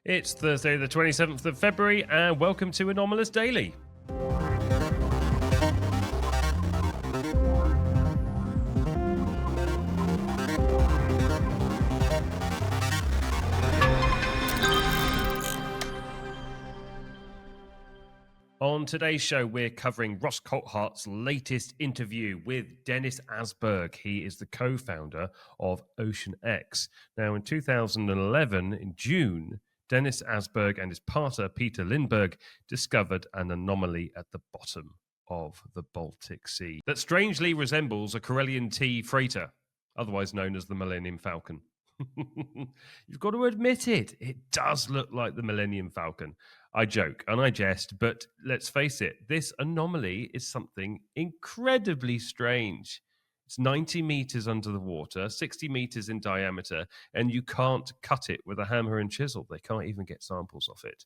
It's Thursday, the 27th of February, and welcome to Anomalous Daily. On today's show, we're covering Ross Coulthart's latest interview with Dennis Asburg. He is the co-founder of Ocean X. Now, in 2011, in June, Dennis Asburg and his partner, Peter Lindbergh, discovered an anomaly at the bottom of the Baltic Sea that strangely resembles a Corellian T freighter, otherwise known as the Millennium Falcon. You've got to admit it does look like the Millennium Falcon. I joke and I jest, but let's face it, this anomaly is something incredibly strange. It's 90 meters under the water, 60 meters in diameter, and you can't cut it with a hammer and chisel. They can't even get samples of it.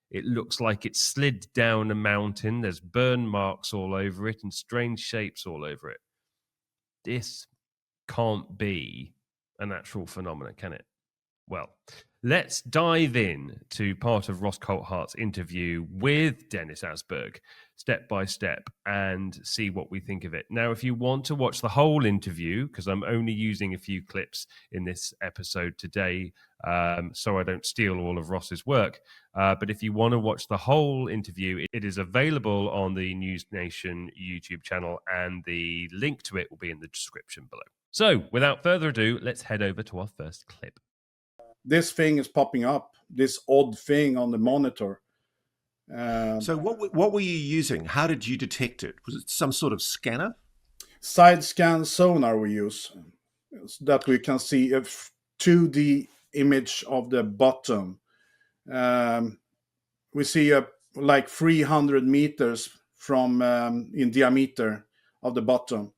It looks like it slid down a mountain. There's burn marks all over it and strange shapes all over it. This can't be a natural phenomenon, can it? Well, let's dive in to part of Ross Coulthart's interview with Dennis Asburg, step by step, and see what we think of it. Now, if you want to watch the whole interview, because I'm only using a few clips in this episode today, so I don't steal all of Ross's work, but if you want to watch the whole interview, it is available on the News Nation YouTube channel, and the link to it will be in the description below. So, without further ado, let's head over to our first clip. This thing is popping up, this odd thing on the monitor. So what were you using? How did you detect it? Was it some sort of scanner? Side scan sonar we use, so that we can see a 2D image of the bottom. We see like 300 meters from in diameter of the bottom.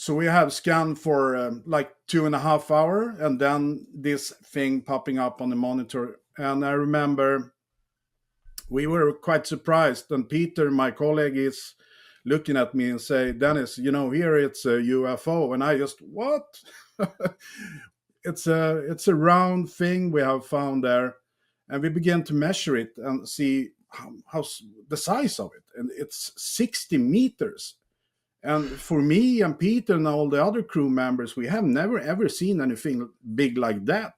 So we have scanned for like 2.5 hours, and then this thing popping up on the monitor. And I remember we were quite surprised. And Peter, my colleague, is looking at me and say, "Dennis, here it's a UFO." And I just, what? It's a round thing we have found there. And we began to measure it and see how the size of it. And it's 60 meters. And for me and Peter and all the other crew members, we have never ever seen anything big like that.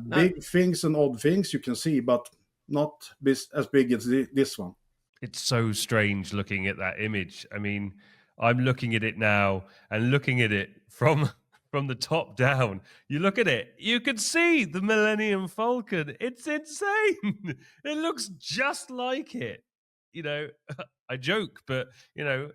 Big things and odd things you can see, but not as big as this one. It's so strange looking at that image. I mean, I'm looking at it now and looking at it from the top down. You look at it, you can see the Millennium Falcon. It's insane. It looks just like it. I joke, but,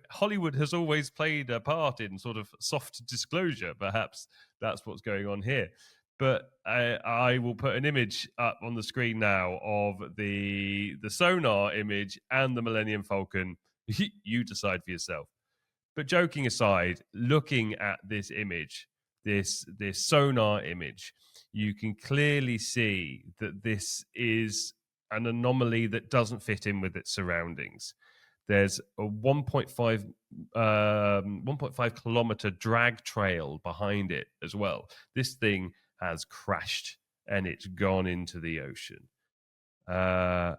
Hollywood has always played a part in sort of soft disclosure. Perhaps that's what's going on here. But I will put an image up on the screen now of the sonar image and the Millennium Falcon. You decide for yourself. But joking aside, looking at this image, this sonar image, you can clearly see that this is an anomaly that doesn't fit in with its surroundings. There's a 1.5 kilometer drag trail behind it as well. This thing has crashed and it's gone into the ocean. I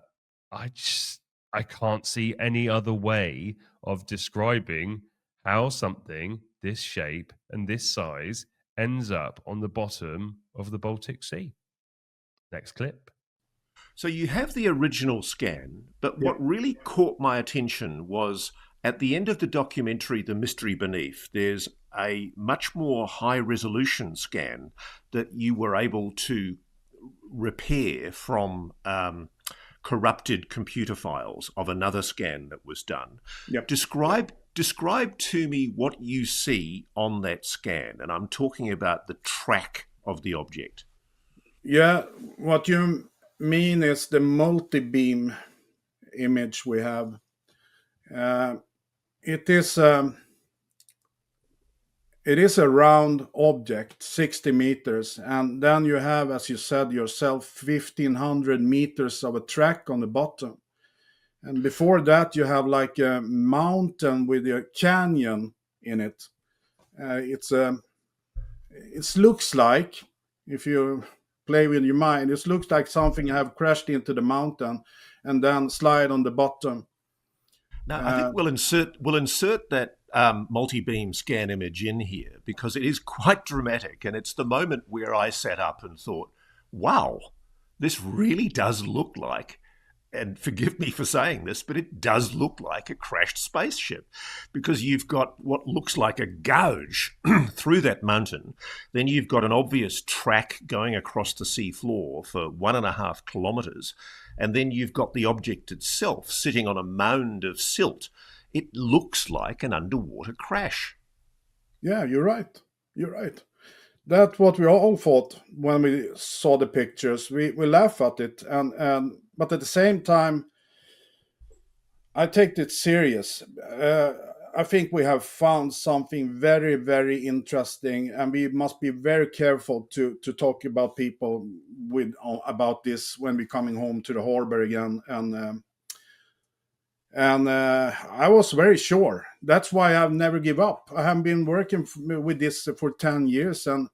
can't see any other way of describing how something this shape and this size ends up on the bottom of the Baltic Sea. Next clip. So you have the original scan, but what really caught my attention was at the end of the documentary, The Mystery Beneath, there's a much more high-resolution scan that you were able to repair from corrupted computer files of another scan that was done. Yep. Describe to me what you see on that scan, and I'm talking about the track of the object. Yeah, what you mean is the multi-beam image we have. It is a round object, 60 meters, and then you have, as you said yourself, 1,500 meters of a track on the bottom. And before that, you have like a mountain with a canyon in it. It looks like, if you play with your mind. It looks like something have crashed into the mountain and then slide on the bottom. Now, I think we'll insert that multi-beam scan image in here because it is quite dramatic, and it's the moment where I sat up and thought, "Wow, this really does look like." And forgive me for saying this, but it does look like a crashed spaceship because you've got what looks like a gouge through that mountain. Then you've got an obvious track going across the sea floor for 1.5 kilometers. And then you've got the object itself sitting on a mound of silt. It looks like an underwater crash. Yeah, you're right. You're right. That's what we all thought when we saw the pictures. We laugh at it, and but at the same time, I take it serious. I think we have found something very, very interesting, and we must be very careful to talk about people about this when we're coming home to the harbor again. And I was very sure. That's why I've never give up. I have been working with this for 10 years, and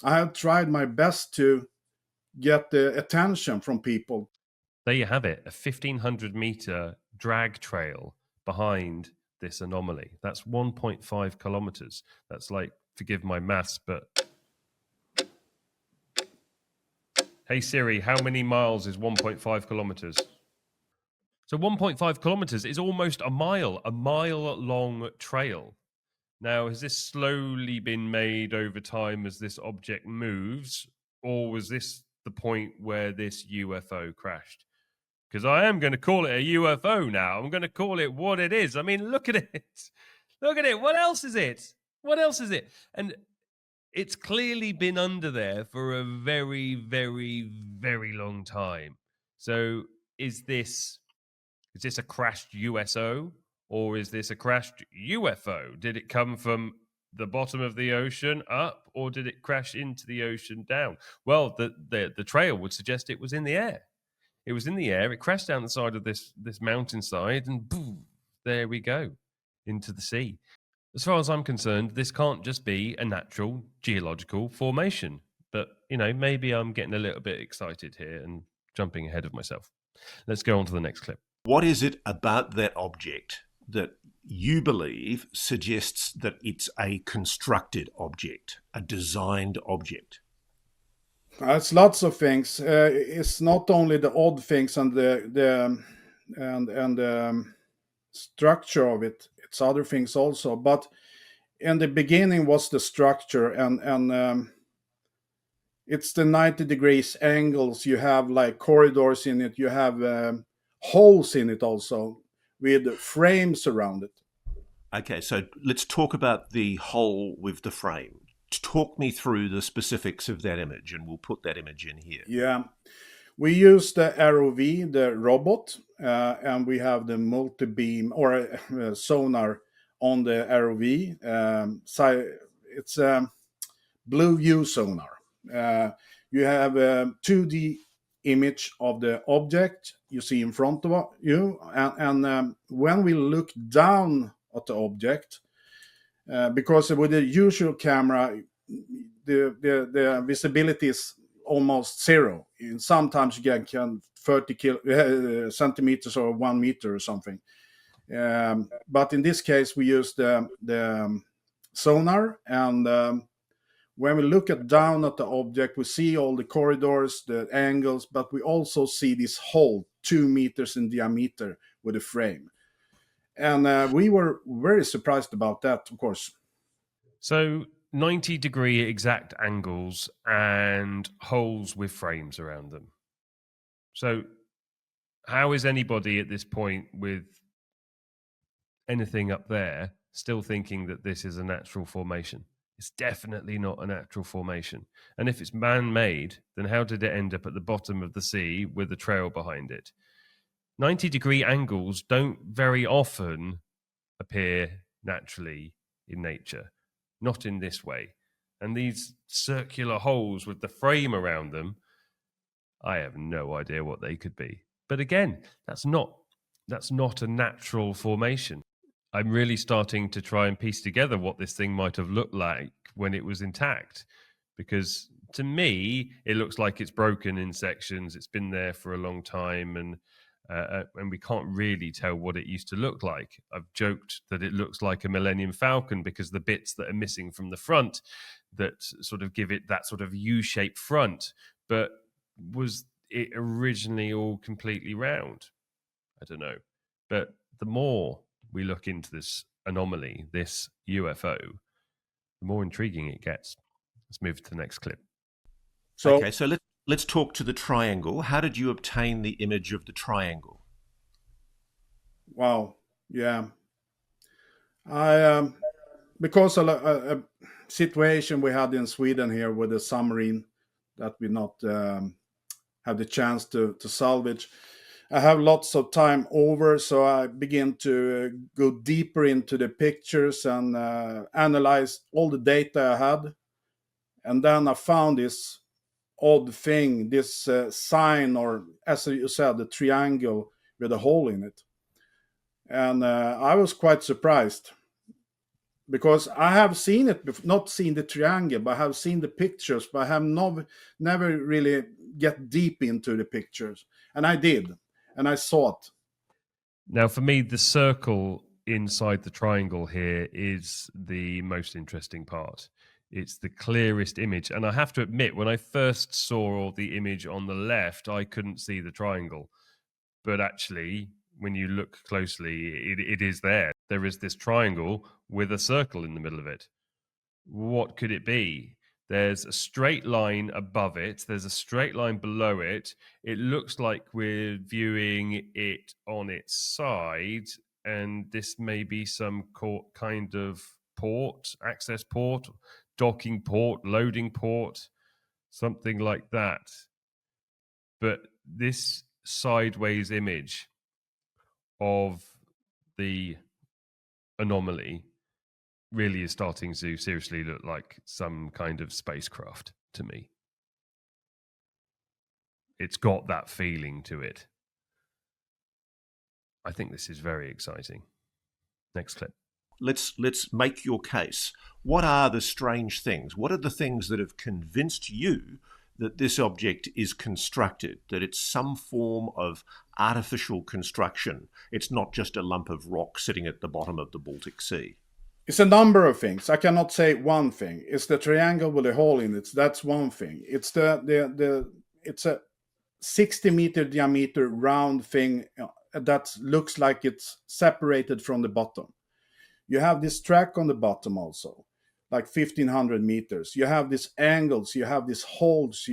I have tried my best to get the attention from people. There you have it, a 1,500 meter drag trail behind this anomaly. That's 1.5 kilometers. That's like, forgive my maths, but hey Siri, how many miles is 1.5 kilometers? So 1.5 kilometers is almost a mile long trail. Now, has this slowly been made over time as this object moves, or was this the point where this UFO crashed? Because I am going to call it a UFO now. I'm going to call it what it is. I mean, look at it. Look at it. What else is it? What else is it? And it's clearly been under there for a very, very, very long time. So is this a crashed USO, or is this a crashed UFO? Did it come from the bottom of the ocean up, or did it crash into the ocean down? Well, the trail would suggest it was in the air. It was in the air. It crashed down the side of this mountainside, and boom, there we go, into the sea. As far as I'm concerned, this can't just be a natural geological formation. But, maybe I'm getting a little bit excited here and jumping ahead of myself. Let's go on to the next clip. What is it about that object that you believe suggests that it's a constructed object, a designed object? It's lots of things. It's not only the odd things and the structure of it. It's other things also. But in the beginning was the structure, and it's the 90 degrees angles. You have like corridors in it. You have holes in it also with frames around it. Okay, so let's talk about the hole with the frame. Talk me through the specifics of that image, and we'll put that image in here. Yeah, we use the ROV, the robot, and we have the multi-beam or sonar on the ROV. So it's a blue view sonar. You have a 2D image of the object you see in front of you, and when we look down at the object, because with the usual camera, the visibility is almost zero. And sometimes you can 30 centimeters or 1 meter or something. But in this case, we use the sonar, and when we look down at the object, we see all the corridors, the angles, but we also see this hole 2 meters in diameter with a frame. And we were very surprised about that, of course. So 90-degree exact angles and holes with frames around them. So how is anybody at this point with anything up there still thinking that this is a natural formation? It's definitely not a natural formation. And if it's man-made, then how did it end up at the bottom of the sea with a trail behind it? 90-degree angles don't very often appear naturally in nature, not in this way. And these circular holes with the frame around them, I have no idea what they could be. But again, that's not a natural formation. I'm really starting to try and piece together what this thing might have looked like when it was intact, because to me, it looks like it's broken in sections. It's been there for a long time, and we can't really tell what it used to look like. I've joked that it looks like a Millennium Falcon because the bits that are missing from the front that sort of give it that sort of U-shaped front. But was it originally all completely round? I don't know. But the more we look into this anomaly, this UFO, the more intriguing it gets. Let's move to the next clip. So, Okay, so let's talk to the triangle. How did you obtain the image of the triangle? wow, yeah. I because a situation we had in Sweden here with a submarine that we not have the chance to salvage. I have lots of time over, so I begin to go deeper into the pictures and analyze all the data I had. And then I found this odd thing, this sign, or as you said, the triangle with a hole in it. And I was quite surprised because I have seen it, not seen the triangle, but I have seen the pictures, but I have never really get deep into the pictures. And I did, and I saw it. Now, for me, the circle inside the triangle here is the most interesting part. It's the clearest image. And I have to admit, when I first saw the image on the left, I couldn't see the triangle. But actually, when you look closely, it is there. There is this triangle with a circle in the middle of it. What could it be? There's a straight line above it. There's a straight line below it. It looks like we're viewing it on its side, and this may be some kind of port, access port, docking port, loading port, something like that. But this sideways image of the anomaly really is starting to seriously look like some kind of spacecraft to me. It's got that feeling to it. I think this is very exciting. Next clip. Let's make your case. What are the strange things? What are the things that have convinced you that this object is constructed, that it's some form of artificial construction? It's not just a lump of rock sitting at the bottom of the Baltic Sea. It's a number of things. I cannot say one thing. It's the triangle with a hole in it. That's one thing. It's it's a 60-meter diameter round thing that looks like it's separated from the bottom. You have this track on the bottom also, like 1,500 meters. You have these angles. You have these holes.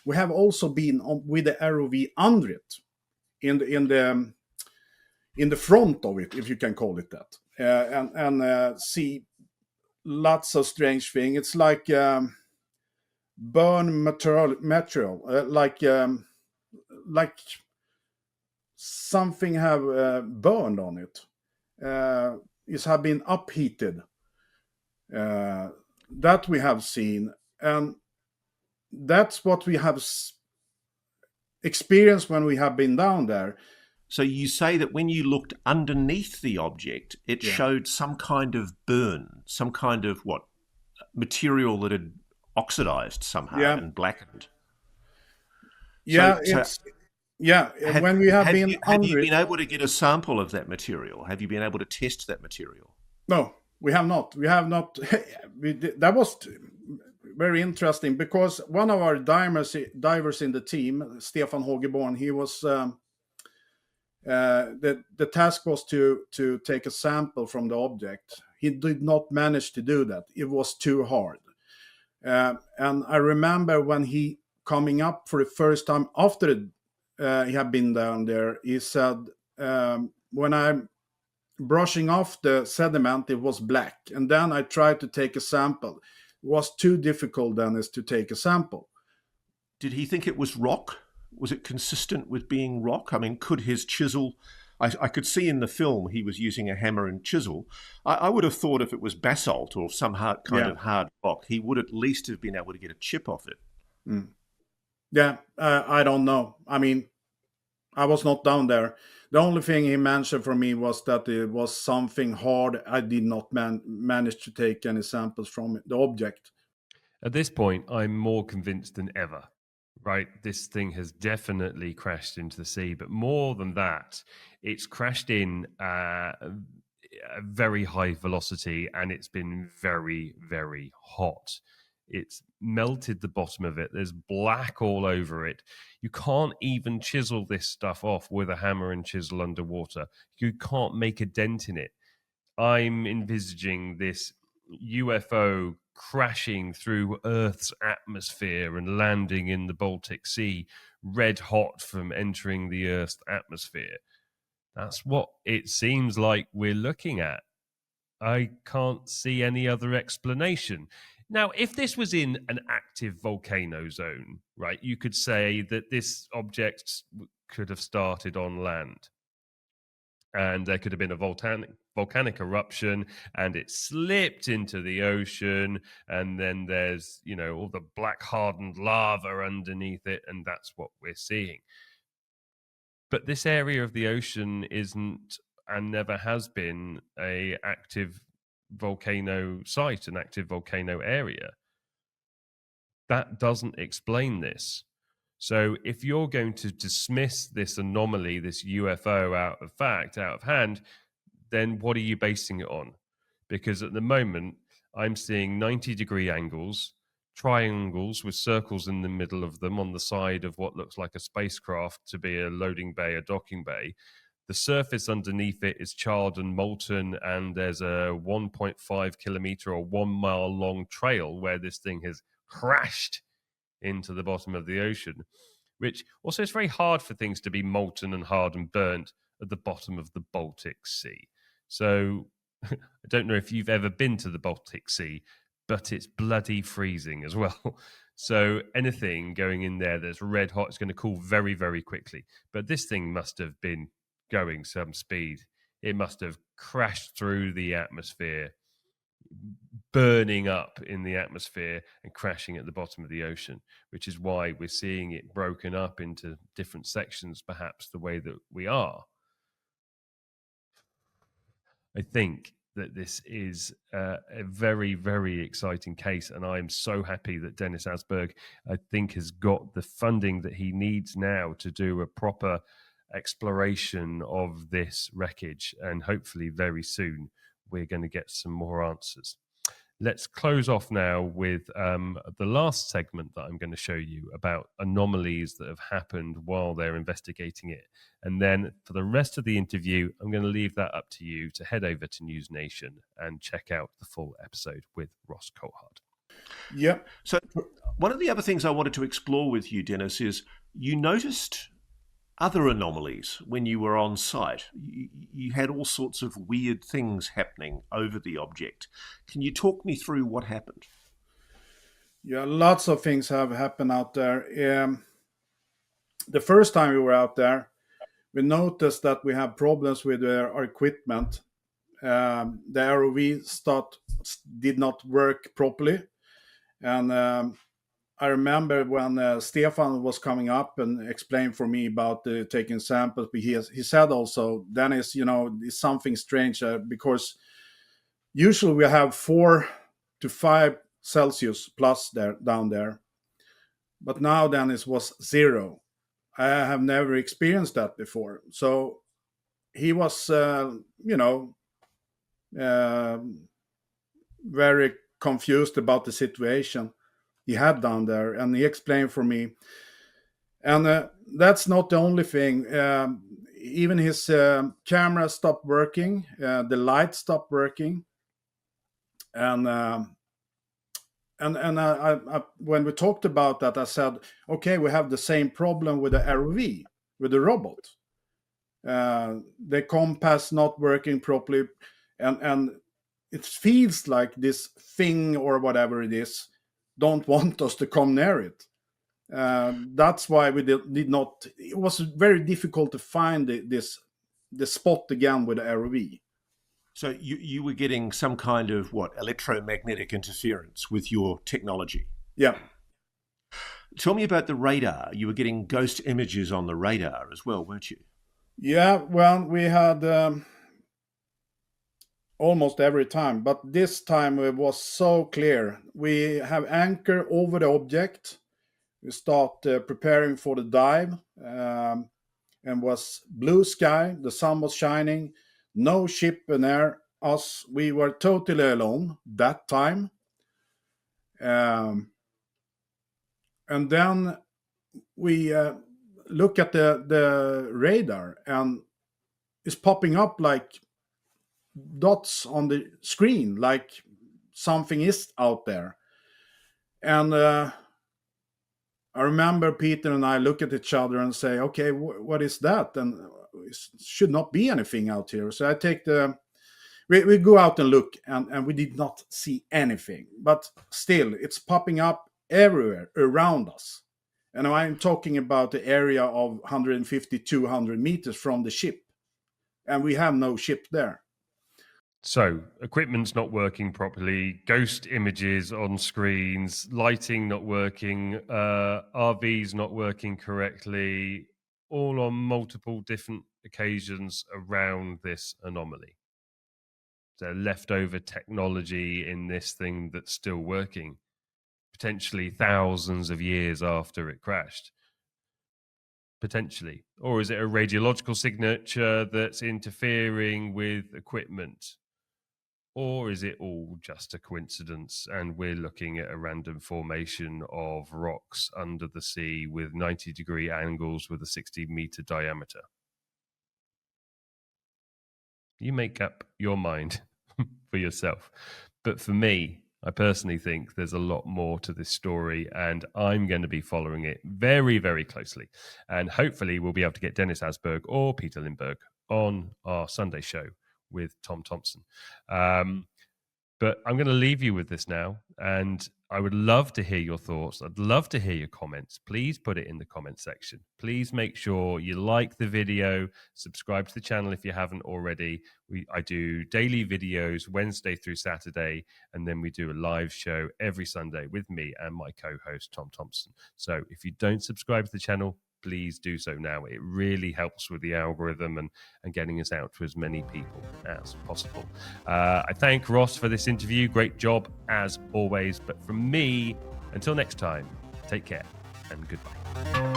We have also been with the ROV under it, in the front of it, if you can call it that. And see lots of strange things. It's like burn material, like something have burned on it. It have been upheated. That we have seen, and that's what we have experienced when we have been down there. So you say that when you looked underneath the object, it showed some kind of burn, some kind of material that had oxidized somehow and blackened. Yeah, when we have been have you been able to get a sample of that material? Have you been able to test that material? No, we have not. We have not. That was very interesting because one of our divers in the team, Stefan Hågeborn, he was. The task was to take a sample from the object. He did not manage to do that. It was too hard. And I remember when he coming up for the first time after he had been down there, he said, when I'm brushing off the sediment, it was black. And then I tried to take a sample. It was too difficult, Dennis, to take a sample. Did he think it was rock? Was it consistent with being rock? I mean, could his chisel... I could see in the film he was using a hammer and chisel. I would have thought if it was basalt or some kind of hard rock, he would at least have been able to get a chip off it. Mm. Yeah, I don't know. I mean, I was not down there. The only thing he mentioned for me was that it was something hard. I did not manage to take any samples from the object. At this point, I'm more convinced than ever, right? This thing has definitely crashed into the sea, but more than that, it's crashed in a very high velocity and it's been very, very hot. It's melted the bottom of it. There's black all over it. You can't even chisel this stuff off with a hammer and chisel underwater. You can't make a dent in it. I'm envisaging this UFO crashing through Earth's atmosphere and landing in the Baltic Sea, red hot from entering the Earth's atmosphere. That's what it seems like we're looking at. I can't see any other explanation. Now, if this was in an active volcano zone, right, you could say that this object could have started on land and there could have been a volcanic eruption and it slipped into the ocean, and then there's, you know, all the black hardened lava underneath it, and that's what we're seeing. But this area of the ocean isn't and never has been a active volcano site, an active volcano area. That doesn't explain this. So if you're going to dismiss this anomaly, this UFO out of fact, out of hand, then what are you basing it on? Because at the moment, I'm seeing 90-degree angles, triangles with circles in the middle of them on the side of what looks like a spacecraft to be a loading bay, a docking bay. The surface underneath it is charred and molten, and there's a 1.5 kilometer or 1 mile long trail where this thing has crashed into the bottom of the ocean, which also is very hard for things to be molten and hard and burnt at the bottom of the Baltic Sea. So I don't know if you've ever been to the Baltic Sea, but it's bloody freezing as well. So anything going in there that's red hot is going to cool very, very quickly. But this thing must have been going some speed. It must have crashed through the atmosphere, burning up in the atmosphere and crashing at the bottom of the ocean, which is why we're seeing it broken up into different sections, perhaps the way that we are. I think that this is a very, very exciting case, and I'm so happy that Dennis Asburg, I think, has got the funding that he needs now to do a proper exploration of this wreckage, and hopefully very soon we're going to get some more answers. Let's close off now with the last segment that I'm going to show you about anomalies that have happened while they're investigating it. And then for the rest of the interview, I'm going to leave that up to you to head over to News Nation and check out the full episode with Ross Coulthart. Yep. So one of the other things I wanted to explore with you, Dennis, is you noticed other anomalies when you were on site. You had all sorts of weird things happening over the object. Can you talk me through what happened? Yeah, lots of things have happened out there. The first time we were out there, we noticed that we have problems with our equipment. The ROV did not work properly. And I remember when Stefan was coming up and explained for me about taking samples, but he said also, Dennis, it's something strange because usually we have 4 to 5 Celsius plus down there. But now Dennis was 0. I have never experienced that before. So he was, very confused about the situation he had down there, and he explained for me. And that's not the only thing. Even his camera stopped working, the light stopped working, and when we talked about that, I said, okay, we have the same problem with the ROV, with the robot. The compass not working properly, and it feels like this thing or whatever it is don't want us to come near it. That's why we did not. It was very difficult to find the spot again with the ROV. So you were getting some kind of electromagnetic interference with your technology? Yeah. Tell me about the radar. You were getting ghost images on the radar as well, weren't you? Yeah. Well, we had. almost every time, but this time it was so clear. We have anchor over the object. We start preparing for the dive, and was blue sky. The sun was shining. No ship near us. We were totally alone that time. And then we look at the radar, and it's popping up like dots on the screen, like something is out there. And I remember Peter and I look at each other and say, okay, what is that? And it should not be anything out here. So I take we go out and look, and we did not see anything. But still, it's popping up everywhere around us. And I'm talking about the area of 150, 200 meters from the ship. And we have no ship there. So, equipment's not working properly, ghost images on screens, lighting not working, RVs not working correctly, all on multiple different occasions around this anomaly. So, leftover technology in this thing that's still working, potentially thousands of years after it crashed. Potentially. Or is it a radiological signature that's interfering with equipment? Or is it all just a coincidence and we're looking at a random formation of rocks under the sea with 90-degree angles with a 60-meter diameter? You make up your mind for yourself. But for me, I personally think there's a lot more to this story, and I'm going to be following it very, very closely. And hopefully we'll be able to get Dennis Asburg or Peter Lindbergh on our Sunday show with Tom Thompson. But I'm going to leave you with this now, and I would love to hear your thoughts. I'd love to hear your comments. Please put it in the comment section. Please make sure you like the video, subscribe to the channel if you haven't already. I do daily videos Wednesday through Saturday, and then we do a live show every Sunday with me and my co-host, Tom Thompson. So if you don't subscribe to the channel, please do so now. It really helps with the algorithm and getting us out to as many people as possible. I thank Ross for this interview. Great job as always. But from me, until next time, take care and goodbye.